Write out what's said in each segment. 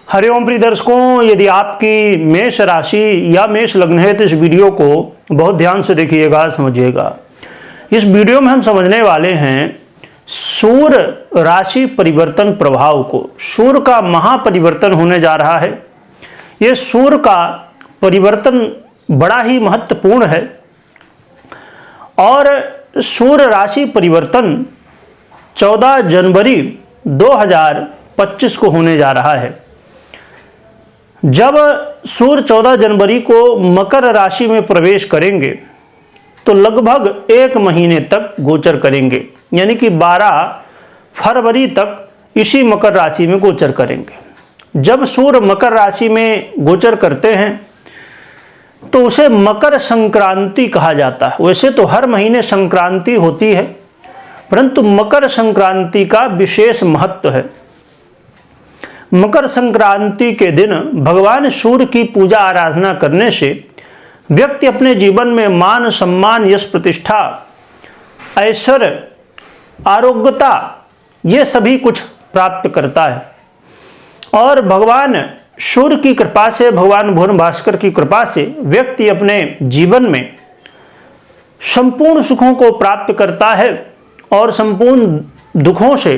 हरिओम प्रिय दर्शकों, यदि आपकी मेष राशि या मेष लग्न है तो इस वीडियो को बहुत ध्यान से देखिएगा, समझिएगा। इस वीडियो में हम समझने वाले हैं सूर्य राशि परिवर्तन प्रभाव को। सूर्य का महापरिवर्तन होने जा रहा है। ये सूर्य का परिवर्तन बड़ा ही महत्वपूर्ण है और सूर्य राशि परिवर्तन 14 जनवरी 2025 को होने जा रहा है। जब सूर्य 14 जनवरी को मकर राशि में प्रवेश करेंगे तो लगभग 1 महीने तक गोचर करेंगे, यानी कि 12 फरवरी तक इसी मकर राशि में गोचर करेंगे। जब सूर्य मकर राशि में गोचर करते हैं तो उसे मकर संक्रांति कहा जाता है। वैसे तो हर महीने संक्रांति होती है, परंतु मकर संक्रांति का विशेष महत्व है। मकर संक्रांति के दिन भगवान सूर्य की पूजा आराधना करने से व्यक्ति अपने जीवन में मान सम्मान, यश, प्रतिष्ठा, ऐश्वर्य, आरोग्यता ये सभी कुछ प्राप्त करता है। और भगवान सूर्य की कृपा से, भगवान भुवन भास्कर की कृपा से व्यक्ति अपने जीवन में संपूर्ण सुखों को प्राप्त करता है और संपूर्ण दुखों से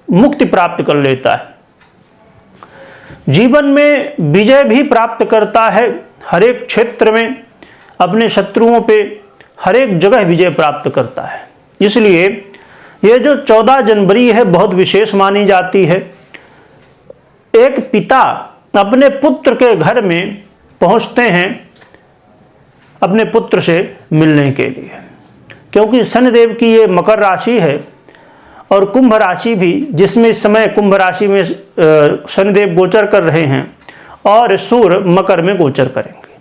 मुक्ति प्राप्त कर लेता है। जीवन में विजय भी प्राप्त करता है। हर एक क्षेत्र में अपने शत्रुओं पे हर एक जगह विजय प्राप्त करता है। इसलिए ये जो 14 जनवरी है बहुत विशेष मानी जाती है। एक पिता अपने पुत्र के घर में पहुंचते हैं अपने पुत्र से मिलने के लिए, क्योंकि शनिदेव की ये मकर राशि है और कुंभ राशि भी, जिसमें इस समय कुंभ राशि में शनिदेव गोचर कर रहे हैं और सूर्य मकर में गोचर करेंगे।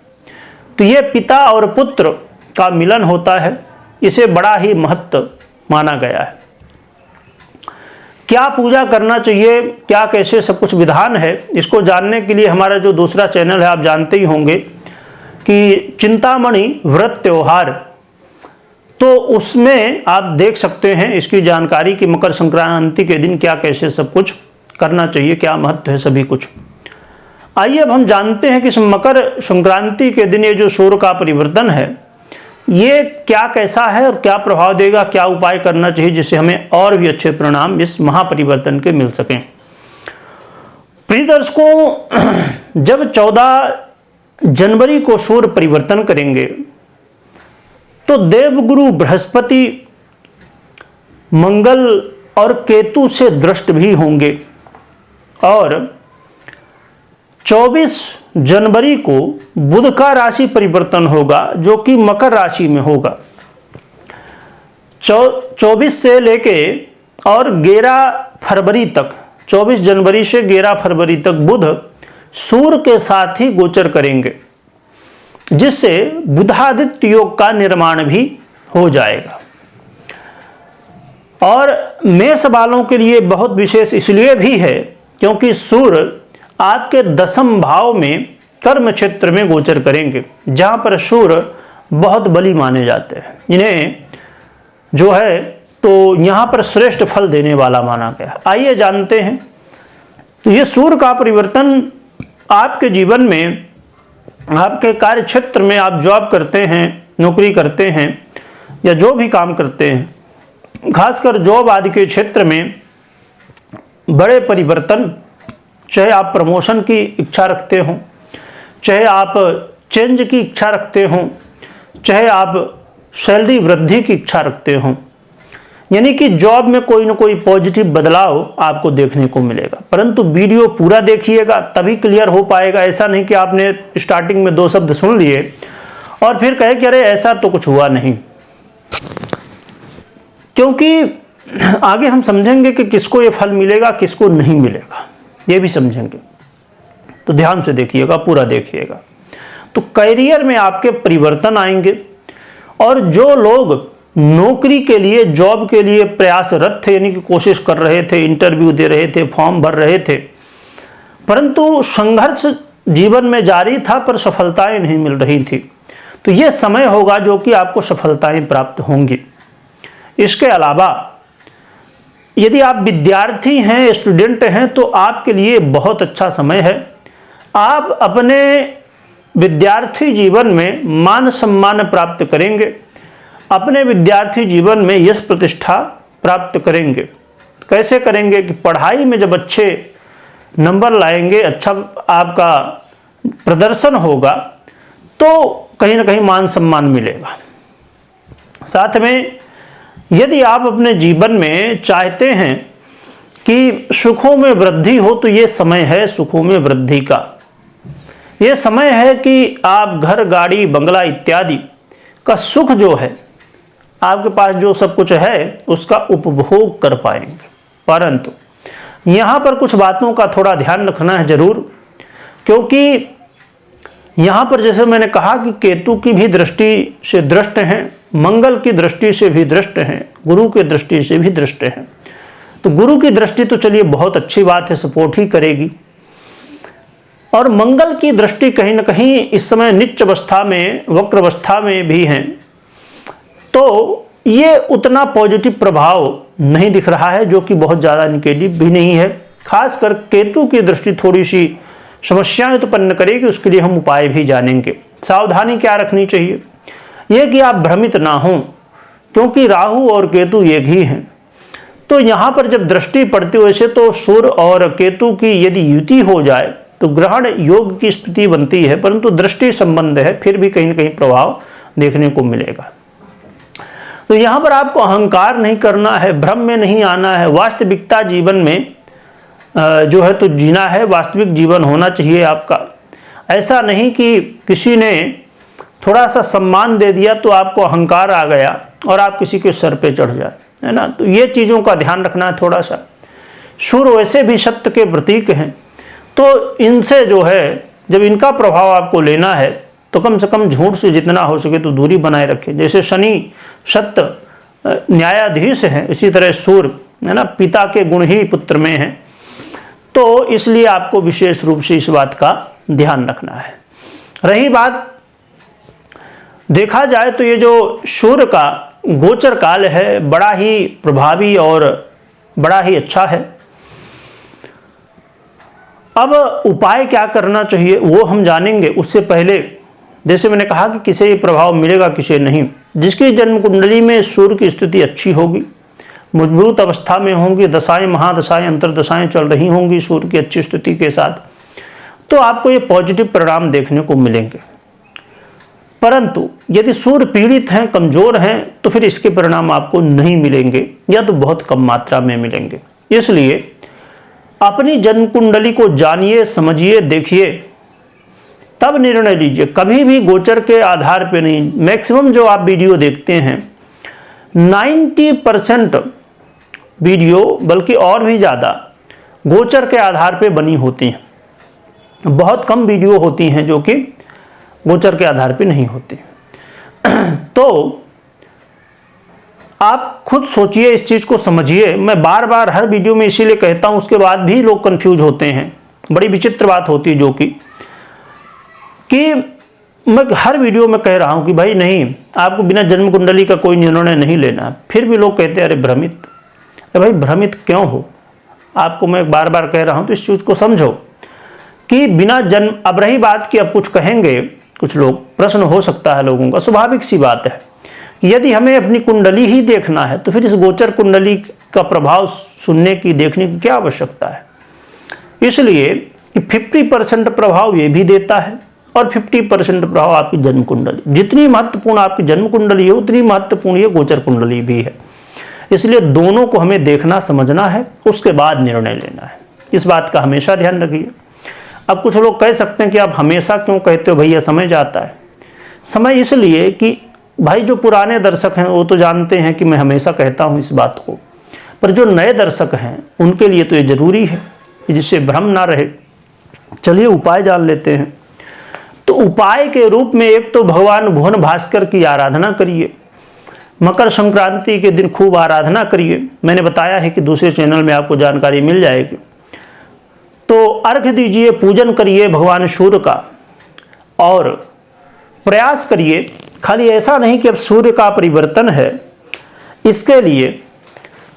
तो ये पिता और पुत्र का मिलन होता है। इसे बड़ा ही महत्व माना गया है। क्या पूजा करना चाहिए, क्या कैसे सब कुछ विधान है, इसको जानने के लिए हमारा जो दूसरा चैनल है आप जानते ही होंगे कि चिंतामणि व्रत त्योहार, तो उसमें आप देख सकते हैं इसकी जानकारी कि मकर संक्रांति के दिन क्या कैसे सब कुछ करना चाहिए, क्या महत्व है सभी कुछ। आइए अब हम जानते हैं कि इस मकर संक्रांति के दिन ये जो सूर्य का परिवर्तन है ये क्या कैसा है और क्या प्रभाव देगा, क्या उपाय करना चाहिए जिससे हमें और भी अच्छे परिणाम इस महापरिवर्तन के मिल सकें। प्रिय दर्शकों, जब 14 जनवरी को सूर्य परिवर्तन करेंगे तो देवगुरु बृहस्पति, मंगल और केतु से दृष्ट भी होंगे और 24 जनवरी को बुध का राशि परिवर्तन होगा जो कि मकर राशि में होगा। 24 से लेके और 11 फरवरी तक, 24 जनवरी से 11 फरवरी तक बुध सूर्य के साथ ही गोचर करेंगे, जिससे बुधादित्य योग का निर्माण भी हो जाएगा। और मेष वालों के लिए बहुत विशेष इसलिए भी है क्योंकि सूर्य आपके 10वें भाव में कर्म क्षेत्र में गोचर करेंगे, जहां पर सूर्य बहुत बली माने जाते हैं। इन्हें जो है तो यहां पर श्रेष्ठ फल देने वाला माना गया। आइए जानते हैं। तो ये सूर्य का परिवर्तन आपके जीवन में, आपके कार्य क्षेत्र में, आप जॉब करते हैं, नौकरी करते हैं या जो भी काम करते हैं, खासकर जॉब आदि के क्षेत्र में बड़े परिवर्तन, चाहे आप प्रमोशन की इच्छा रखते हो, चाहे आप चेंज की इच्छा रखते हो, चाहे आप सैलरी वृद्धि की इच्छा रखते हो, यानी कि जॉब में कोई ना कोई पॉजिटिव बदलाव आपको देखने को मिलेगा। परंतु वीडियो पूरा देखिएगा तभी क्लियर हो पाएगा। ऐसा नहीं कि आपने स्टार्टिंग में 2 शब्द सुन लिए और फिर कहे कि अरे ऐसा तो कुछ हुआ नहीं, क्योंकि आगे हम समझेंगे कि किसको ये फल मिलेगा, किसको नहीं मिलेगा, ये भी समझेंगे। तो ध्यान से देखिएगा, पूरा देखिएगा। तो करियर में आपके परिवर्तन आएंगे और जो लोग नौकरी के लिए, जॉब के लिए प्रयासरत थे, यानी कि कोशिश कर रहे थे, इंटरव्यू दे रहे थे, फॉर्म भर रहे थे, परंतु संघर्ष जीवन में जारी था पर सफलताएं नहीं मिल रही थी, तो ये समय होगा जो कि आपको सफलताएं प्राप्त होंगी। इसके अलावा यदि आप विद्यार्थी हैं, स्टूडेंट हैं, तो आपके लिए बहुत अच्छा समय है। आप अपने विद्यार्थी जीवन में मान सम्मान प्राप्त करेंगे, अपने विद्यार्थी जीवन में यश प्रतिष्ठा प्राप्त करेंगे। कैसे करेंगे कि पढ़ाई में जब अच्छे नंबर लाएंगे, अच्छा आपका प्रदर्शन होगा, तो कहीं ना कहीं मान सम्मान मिलेगा। साथ में यदि आप अपने जीवन में चाहते हैं कि सुखों में वृद्धि हो, तो ये समय है सुखों में वृद्धि का। ये समय है कि आप घर, गाड़ी, बंगला इत्यादि का सुख जो है, आपके पास जो सब कुछ है उसका उपभोग कर पाएंगे। परंतु यहाँ पर कुछ बातों का थोड़ा ध्यान रखना है जरूर, क्योंकि यहाँ पर जैसे मैंने कहा कि केतु की भी दृष्टि से दृष्ट हैं, मंगल की दृष्टि से भी दृष्ट हैं, गुरु की दृष्टि से भी दृष्ट हैं। तो गुरु की दृष्टि तो चलिए बहुत अच्छी बात है, सपोर्ट ही करेगी। और मंगल की दृष्टि कहीं ना कहीं इस समय नीच अवस्था में, वक्र अवस्था में भी हैं, तो ये उतना पॉजिटिव प्रभाव नहीं दिख रहा है, जो कि बहुत ज़्यादा निगेटिव भी नहीं है। खासकर केतु की दृष्टि थोड़ी सी समस्याएं उत्पन्न करेगी, उसके लिए हम उपाय भी जानेंगे। सावधानी क्या रखनी चाहिए, यह कि आप भ्रमित ना हों, क्योंकि राहु और केतु एक ही हैं। तो यहाँ पर जब दृष्टि पड़ती है, वैसे तो सूर्य और केतु की यदि युति हो जाए तो ग्रहण योग की स्थिति बनती है, परंतु दृष्टि संबंध है, फिर भी कहीं ना कहीं प्रभाव देखने को मिलेगा। तो यहाँ पर आपको अहंकार नहीं करना है, भ्रम में नहीं आना है, वास्तविकता जीवन में जो है तो जीना है, वास्तविक जीवन होना चाहिए आपका। ऐसा नहीं कि किसी ने थोड़ा सा सम्मान दे दिया तो आपको अहंकार आ गया और आप किसी के सर पे चढ़ जाए, है ना। तो ये चीज़ों का ध्यान रखना है थोड़ा सा। सूर्य वैसे भी सत्य के प्रतीक हैं, तो इनसे जो है जब इनका प्रभाव आपको लेना है तो कम से कम झूठ से जितना हो सके तो दूरी बनाए रखें। जैसे शनि सत्य न्यायाधीश हैं, इसी तरह सूर्य, है ना, पिता के गुण ही पुत्र में हैं। तो इसलिए आपको विशेष रूप से इस बात का ध्यान रखना है। रही बात देखा जाए तो ये जो सूर्य का गोचर काल है, बड़ा ही प्रभावी और बड़ा ही अच्छा है। अब उपाय क्या करना चाहिए वो हम जानेंगे। उससे पहले जैसे मैंने कहा कि किसे प्रभाव मिलेगा, किसे नहीं। जिसकी जन्म कुंडली में सूर्य की स्थिति अच्छी होगी, मजबूत अवस्था में होंगी, दशाएं, महादशाएं, अंतरदशाएं चल रही होंगी सूर्य की अच्छी स्थिति के साथ, तो आपको ये पॉजिटिव परिणाम देखने को मिलेंगे। परंतु यदि सूर्य पीड़ित हैं, कमजोर हैं, तो फिर इसके परिणाम आपको नहीं मिलेंगे या तो बहुत कम मात्रा में मिलेंगे। इसलिए अपनी जन्म कुंडली को जानिए, समझिए, देखिए, तब निर्णय लीजिए। कभी भी गोचर के आधार पे नहीं। मैक्सिमम जो आप वीडियो देखते हैं 90% वीडियो, बल्कि और भी ज़्यादा, गोचर के आधार पे बनी होती हैं। बहुत कम वीडियो होती हैं जो कि गोचर के आधार पे नहीं होती। तो आप खुद सोचिए, इस चीज़ को समझिए। मैं बार बार हर वीडियो में इसीलिए कहता हूँ, उसके बाद भी लोग कंफ्यूज होते हैं। बड़ी विचित्र बात होती है, जो कि मैं हर वीडियो में कह रहा हूँ कि भाई नहीं, आपको बिना जन्म कुंडली का कोई निर्णय नहीं लेना। फिर भी लोग कहते हैं अरे भ्रमित। अरे भाई भ्रमित क्यों हो? आपको मैं बार बार कह रहा हूँ, तो इस चीज़ को समझो कि बिना जन्म। अब रही बात कि अब कुछ कहेंगे कुछ लोग, प्रश्न हो सकता है लोगों का, स्वाभाविक सी बात है। यदि हमें अपनी कुंडली ही देखना है तो फिर इस गोचर कुंडली का प्रभाव सुनने की, देखने की क्या आवश्यकता है? इसलिए कि 50% प्रभाव ये भी देता है और 50% प्रभाव आपकी जन्म कुंडली। जितनी महत्वपूर्ण आपकी जन्म कुंडली है, उतनी महत्वपूर्ण ये गोचर कुंडली भी है। इसलिए दोनों को हमें देखना, समझना है, उसके बाद निर्णय लेना है। इस बात का हमेशा ध्यान रखिए। अब कुछ लोग कह सकते हैं कि आप हमेशा क्यों कहते हो भैया, समय जाता है। समय इसलिए कि भाई जो पुराने दर्शक हैं वो तो जानते हैं कि मैं हमेशा कहता हूँ इस बात को, पर जो नए दर्शक हैं उनके लिए तो ये जरूरी है जिससे भ्रम ना रहे। चलिए उपाय जान लेते हैं। तो उपाय के रूप में एक तो भगवान भुवन भास्कर की आराधना करिए। मकर संक्रांति के दिन खूब आराधना करिए। मैंने बताया है कि दूसरे चैनल में आपको जानकारी मिल जाएगी। तो अर्घ्य दीजिए, पूजन करिए भगवान सूर्य का, और प्रयास करिए। खाली ऐसा नहीं कि अब सूर्य का परिवर्तन है, इसके लिए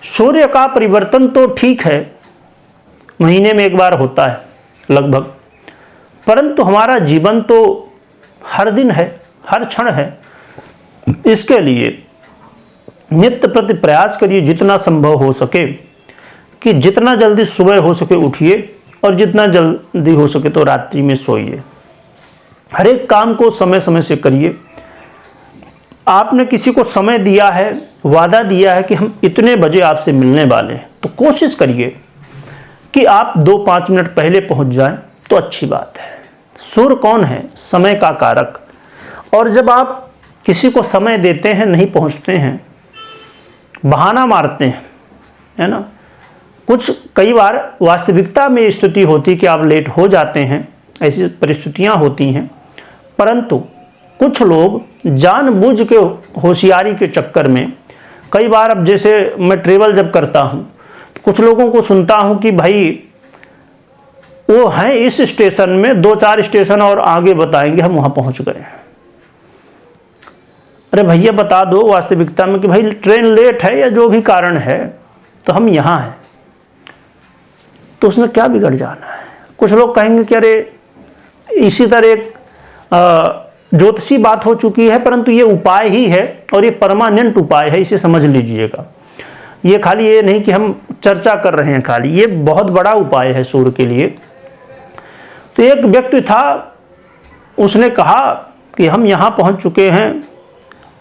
सूर्य का परिवर्तन तो ठीक है, महीने में एक बार होता है लगभग, परंतु हमारा जीवन तो हर दिन है, हर क्षण है। इसके लिए नित्य प्रति प्रयास करिए जितना संभव हो सके कि जितना जल्दी सुबह हो सके उठिए और जितना जल्दी हो सके तो रात्रि में सोइए। हर एक काम को समय समय से करिए। आपने किसी को समय दिया है, वादा दिया है कि हम इतने बजे आपसे मिलने वाले हैं, तो कोशिश करिए कि आप 2-5 मिनट पहले पहुंच जाएं तो अच्छी बात है। सूर्य कौन है? समय का कारक। और जब आप किसी को समय देते हैं, नहीं पहुंचते हैं, बहाना मारते हैं, है ना, कुछ कई बार वास्तविकता में स्थिति होती कि आप लेट हो जाते हैं, ऐसी परिस्थितियां होती हैं, परंतु कुछ लोग जानबूझ के होशियारी के चक्कर में, कई बार अब जैसे मैं ट्रेवल जब करता हूं तो कुछ लोगों को सुनता हूं कि भाई वो हैं इस स्टेशन में, 2-4 स्टेशन और आगे बताएंगे हम वहां पहुंच गए हैं। अरे भैया बता दो वास्तविकता में कि भाई ट्रेन लेट है या जो भी कारण है तो हम यहाँ हैं, तो उसमें क्या बिगड़ जाना है। कुछ लोग कहेंगे कि अरे इसी तरह एक ज्योतिषी बात हो चुकी है, परंतु ये उपाय ही है और ये परमानेंट उपाय है, इसे समझ लीजिएगा। ये खाली ये नहीं कि हम चर्चा कर रहे हैं, खाली ये बहुत बड़ा उपाय है सूर्य के लिए। तो एक व्यक्ति था, उसने कहा कि हम यहाँ पहुँच चुके हैं।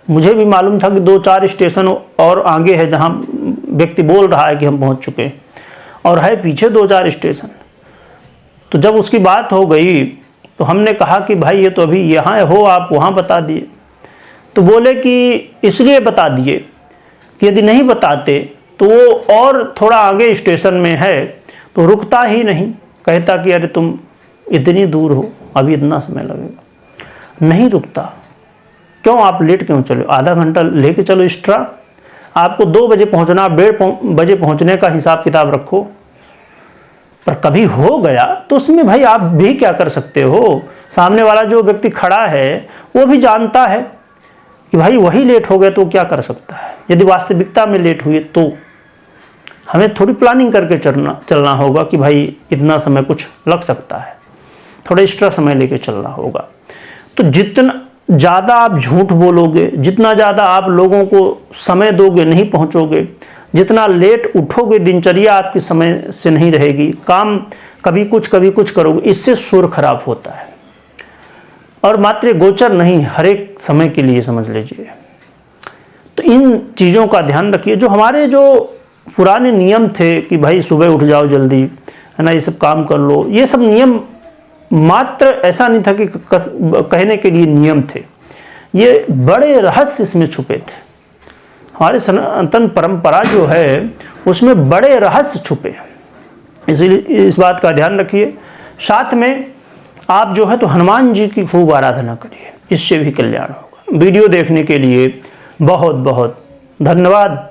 मुझे भी मालूम था कि 2-4 स्टेशन और आगे है जहाँ व्यक्ति बोल रहा है कि हम पहुँच चुके हैं, और है पीछे 2-4 स्टेशन। तो जब उसकी बात हो गई तो हमने कहा कि भाई ये तो अभी यहाँ हो, आप वहाँ बता दिए। तो बोले कि इसलिए बता दिए कि यदि नहीं बताते तो वो और थोड़ा आगे स्टेशन में है तो रुकता ही नहीं, कहता कि अरे तुम इतनी दूर हो, अभी इतना समय लगेगा। नहीं रुकता। क्यों? आप लेट क्यों चलो? आधा घंटा लेके चलो एक्स्ट्रा। आपको 2 बजे पहुँचना, 1:30 बजे पहुँचने का हिसाब किताब रखो। पर कभी हो गया तो उसमें भाई आप भी क्या कर सकते हो? सामने वाला जो व्यक्ति खड़ा है वो भी जानता है कि भाई वही लेट हो गया तो क्या कर सकता है। यदि वास्तविकता में लेट हुए तो हमें थोड़ी प्लानिंग करके चलना होगा कि भाई इतना समय कुछ लग सकता है, थोड़ा एक्स्ट्रा समय लेके चलना होगा। तो जितना ज़्यादा आप झूठ बोलोगे, जितना ज़्यादा आप लोगों को समय दोगे, नहीं पहुँचोगे, जितना लेट उठोगे, दिनचर्या आपकी समय से नहीं रहेगी, काम कभी कुछ करोगे, इससे सूर्य खराब होता है। और मात्र गोचर नहीं, हर एक समय के लिए समझ लीजिए। तो इन चीज़ों का ध्यान रखिए। जो हमारे जो पुराने नियम थे कि भाई सुबह उठ जाओ जल्दी, है ना, ये सब काम कर लो, ये सब नियम मात्र ऐसा नहीं था कि कहने के लिए नियम थे, ये बड़े रहस्य इसमें छुपे थे। हमारे सनातन परंपरा जो है उसमें बड़े रहस्य छुपे हैं, इसलिए इस बात का ध्यान रखिए। साथ में आप जो है तो हनुमान जी की खूब आराधना करिए, इससे भी कल्याण होगा। वीडियो देखने के लिए बहुत बहुत धन्यवाद।